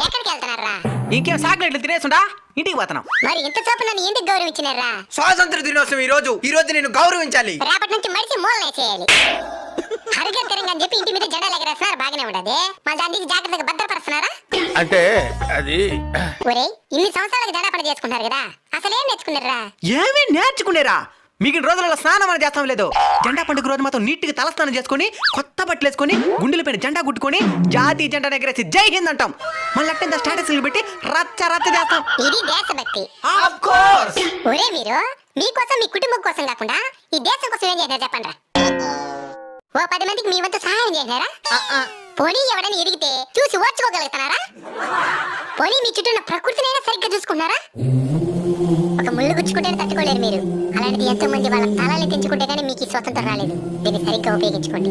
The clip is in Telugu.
ఎక్కడికి వెళ్తున్నారా? ఇంకేం సాగునట్లు తినేసుండా ఇంటికి పోతున్నాం. మరి ఇంత చూపు నన్ను ఎందుకు గౌరవించినారా? స్వాతంత్ర దినోత్సవం ఈ రోజు నేను గౌరవించాలి. రేపటి నుంచి మడిచి మూలనేసేయాలి. హరిగంతరంగా అని చెప్పి ఇంటి మీద జెండాలు ఎగరేస్తున్నారు, బాగానే ఉండదు. మళ్ళీ దానికి జాగ్రత్తగా భద్రపరుస్తున్నారా? అంటే అది ఒరేయ్, ఇన్ని సంవత్సరాలకు జెండా పని చేసుకుంటారు కదా, అసలేం నేర్చుకున్నారా? ఏమీ నేర్చుకునేరా? మిగిలిన రోజులలో స్నానం అని చేస్తాం లేదు. జెండా పండుగ రోజు మాత్రం నీట్గా తలస్నానం చేసుకుని కొత్త బట్టలు వేసుకుని గుండెలపైన జెండా గుట్టుకొని జాతీయ జెండా ఎగరేసి జై హింద్ అంటాం. మళ్ళీ అట్టంత స్టేటస్లు పెట్టి రచ్చ రచ్చ చేస్తాం. ఇది దేశభక్తి. Of course. ఒరే మీరు మీకోసం మీ కుటుంబం కోసం కాకుండా ఈ దేశం కోసం ఏం చేసినారు చెప్పండి. ఓ 10 మందికి మీ వంతు సహాయం చేసినారా? పోనీ ఎవడని ఎదిగితే చూసి ఓర్చుకోగలుగుతున్నారా? పోనీ మీ చుట్టూ ఉన్న ప్రకృతినైనా సరిగ్గా చూసుకున్నారా? ఒక ముళ్ళు గుచ్చుకుంటే తట్టుకోలేరు మీరు. అలాంటిది ఎంతో మంది వాళ్ళ తలాన్ని తెంచుకుంటే కానీ మీకు ఈ స్వతంత్రం రాలేదు. దీన్ని సరిగ్గా ఉపయోగించుకోండి.